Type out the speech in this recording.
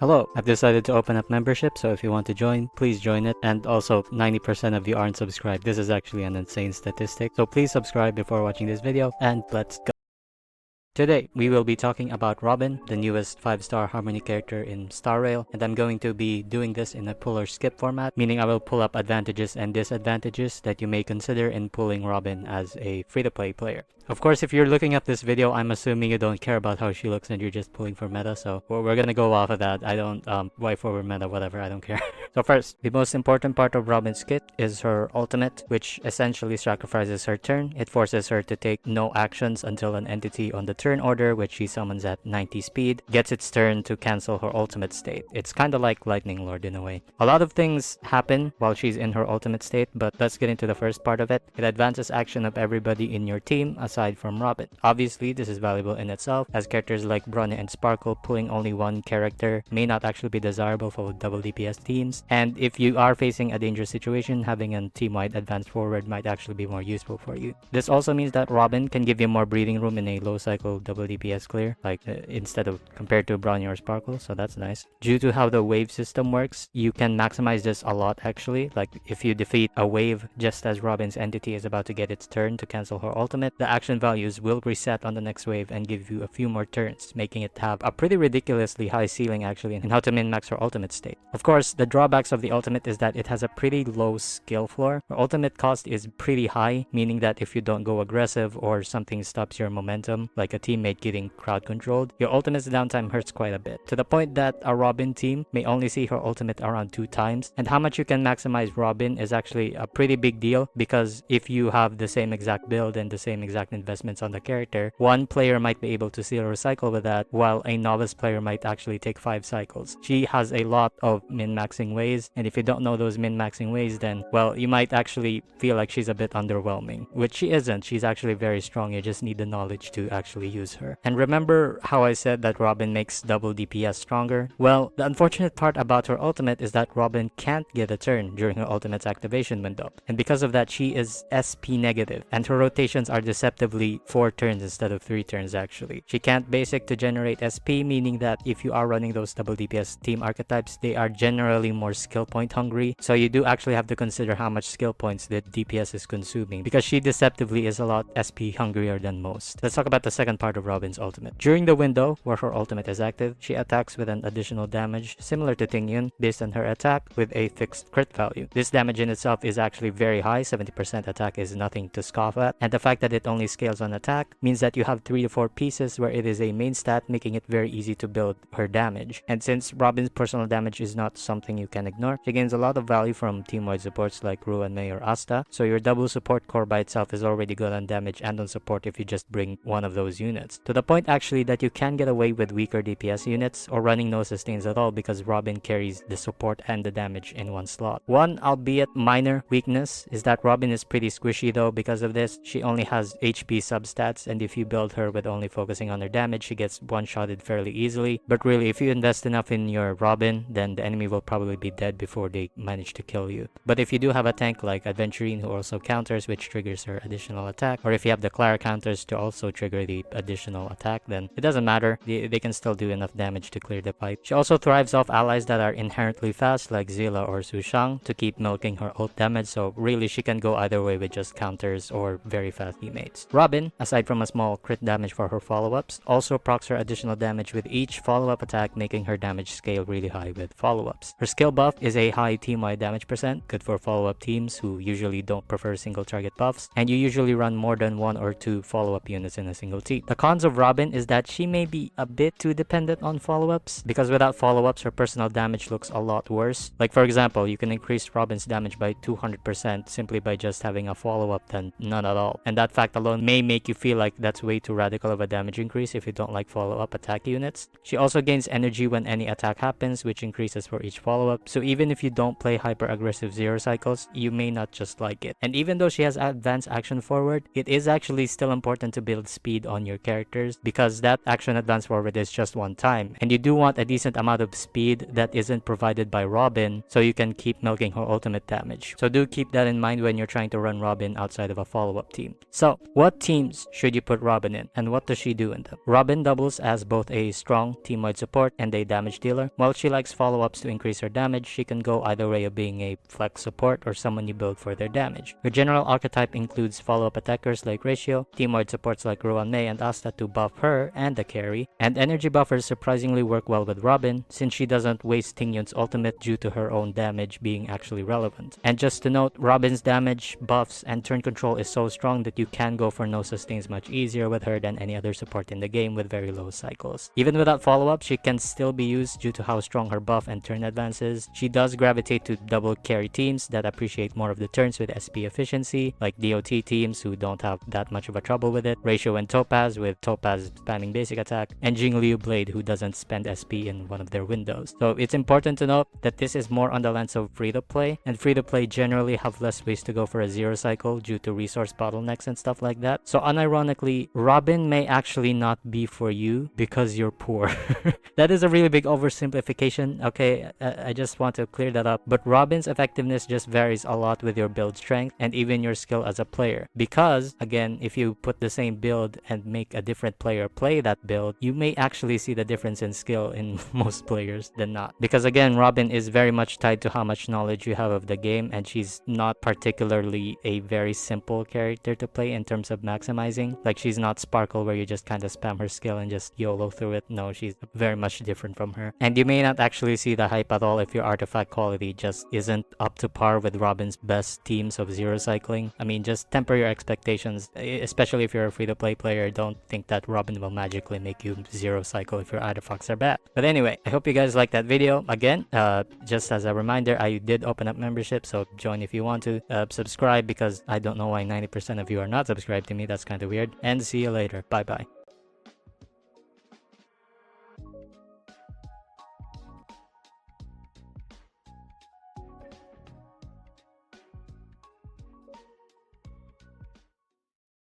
Hello, I've decided to open up membership, so if you want to join, please join it. And also, 90% of you aren't subscribed. This is actually an insane statistic. So please subscribe before watching this video, and let's go. Today, we will be talking about Robin, the newest 5-star Harmony character in Star Rail, and I'm going to be doing this in a pull or skip format, meaning I will pull up advantages and disadvantages that you may consider in pulling Robin as a free-to-play player. Of course, if you're looking at this video, I'm assuming you don't care about how she looks and you're just pulling for meta, so we're gonna go off of that. I don't, why forward meta, whatever, I don't care. So first, the most important part of Robin's kit is her ultimate, which essentially sacrifices her turn. It forces her to take no actions until an entity on the turn order, which she summons at 90 speed, gets its turn to cancel her ultimate state. It's kinda like Lightning Lord in a way. A lot of things happen while she's in her ultimate state, but let's get into the first part of it. It advances action of everybody in your team, aside from Robin. Obviously, this is valuable in itself, as characters like Bronny and Sparkle pulling only one character may not actually be desirable for double DPS teams, and if you are facing a dangerous situation, having a team-wide advance forward might actually be more useful for you. This also means that Robin can give you more breathing room in a low cycle double DPS clear, like instead of compared to Bronny or Sparkle, so that's nice. Due to how the wave system works, you can maximize this a lot actually. Like if you defeat a wave just as Robin's entity is about to get its turn to cancel her ultimate, the action values will reset on the next wave and give you a few more turns, making it have a pretty ridiculously high ceiling actually in how to min-max her ultimate state. Of course, the drawbacks of the ultimate is that it has a pretty low skill floor. Her ultimate cost is pretty high, meaning that if you don't go aggressive or something stops your momentum, like a teammate getting crowd controlled, your ultimate's downtime hurts quite a bit, to the point that a Robin team may only see her ultimate around 2 times. And how much you can maximize Robin is actually a pretty big deal, because if you have the same exact build and the same exact investments on the character, one player might be able to 0 cycle with that, while a novice player might actually take 5 cycles. She has a lot of min-maxing ways, and if you don't know those min-maxing ways, then, well, you might actually feel like she's a bit underwhelming, which she isn't. She's actually very strong. You just need the knowledge to actually use her. And remember how I said that Robin makes double DPS stronger? Well, the unfortunate part about her ultimate is that Robin can't get a turn during her ultimate's activation window, and because of that, she is SP negative, and her rotations are deceptively 4 turns instead of 3 turns actually. She can't basic to generate SP, meaning that if you are running those double DPS team archetypes, they are generally more skill point hungry, so you do actually have to consider how much skill points that DPS is consuming, because she deceptively is a lot SP hungrier than most. Let's talk about the second part of Robin's ultimate. During the window where her ultimate is active, she attacks with an additional damage similar to Tingyun based on her attack with a fixed crit value. This damage in itself is actually very high. 70% attack is nothing to scoff at, and the fact that it only scales on attack means that you have 3 to 4 pieces where it is a main stat, making it very easy to build her damage. And since Robin's personal damage is not something you can ignore, she gains a lot of value from team-wide supports like Ruan, Mei, or Asta, so your double support core by itself is already good on damage and on support if you just bring one of those units. To the point actually that you can get away with weaker DPS units or running no sustains at all, because Robin carries the support and the damage in one slot. One, albeit minor, weakness is that Robin is pretty squishy though. Because of this, she only has HP substats, and if you build her with only focusing on her damage, she gets one-shotted fairly easily. But really, if you invest enough in your Robin, then the enemy will probably be dead before they manage to kill you. But if you do have a tank like Adventurine who also counters, which triggers her additional attack, or if you have the Clara counters to also trigger the additional attack, then it doesn't matter. They can still do enough damage to clear the pipe. She also thrives off allies that are inherently fast like Zilla or Su Shang to keep milking her ult damage, so really she can go either way with just counters or very fast teammates. Robin, aside from a small crit damage for her follow-ups, also procs her additional damage with each follow-up attack, making her damage scale really high with follow-ups. Her skill buff is a high team-wide damage percent, good for follow-up teams who usually don't prefer single target buffs, and you usually run more than 1 or 2 follow-up units in a single team. The cons of Robin is that she may be a bit too dependent on follow-ups, because without follow-ups her personal damage looks a lot worse. Like for example, you can increase Robin's damage by 200% simply by just having a follow-up than none at all, and that fact alone may make you feel like that's way too radical of a damage increase if you don't like follow-up attack units. She also gains energy when any attack happens, which increases for each follow-up, so even if you don't play hyper aggressive zero cycles, you may not just like it. And even though she has advanced action forward, it is actually still important to build speed on your characters, because that action advance forward is just one time, and you do want a decent amount of speed that isn't provided by Robin, so you can keep milking her ultimate damage. So do keep that in mind when you're trying to run Robin outside of a follow-up team. So what teams should you put Robin in, and what does she do in them? Robin doubles as both a strong team-wide support and a damage dealer. While she likes follow-ups to increase her damage, she can go either way of being a flex support or someone you build for their damage. Her general archetype includes follow-up attackers like Ratio, team-wide supports like Ruan Mei and Asta to buff her and the carry, and energy buffers surprisingly work well with Robin since she doesn't waste Tingyun's ultimate due to her own damage being actually relevant. And just to note, Robin's damage, buffs, and turn control is so strong that you can go for no sustains much easier with her than any other support in the game with very low cycles. Even without follow-up, she can still be used due to how strong her buff and turn advance is. She does gravitate to double carry teams that appreciate more of the turns with SP efficiency, like DOT teams who don't have that much of a trouble with it, Ratio and Topaz with Topaz spamming basic attack, and Jingliu Blade who doesn't spend SP in one of their windows. So it's important to note that this is more on the lens of free-to-play, and free-to-play generally have less ways to go for a zero cycle due to resource bottlenecks and stuff like that. So unironically, Robin may actually not be for you because you're poor. That is a really big oversimplification, okay? I just want to clear that up. But Robin's effectiveness just varies a lot with your build strength and even your skill as a player. Because, again, if you put the same build and make a different player play that build, you may actually see the difference in skill in most players than not. Because again, Robin is very much tied to how much knowledge you have of the game, and she's not particularly a very simple character to play in terms of maximizing. Like, she's not Sparkle where you just kind of spam her skill and just YOLO through it. No, she's very much different from her. And you may not actually see the hype at all if your artifact quality just isn't up to par with Robin's best teams of zero cycling. I mean, just temper your expectations, especially if you're a free-to-play player. Don't think that Robin will magically make you zero cycle if your artifacts are bad. But anyway, I hope you guys liked that video. Again, just as a reminder, I did open up membership, so join if you want to. Subscribe, because I don't know why 90% of you are not subscribed to me. That's kind of weird. And see you later. Bye bye.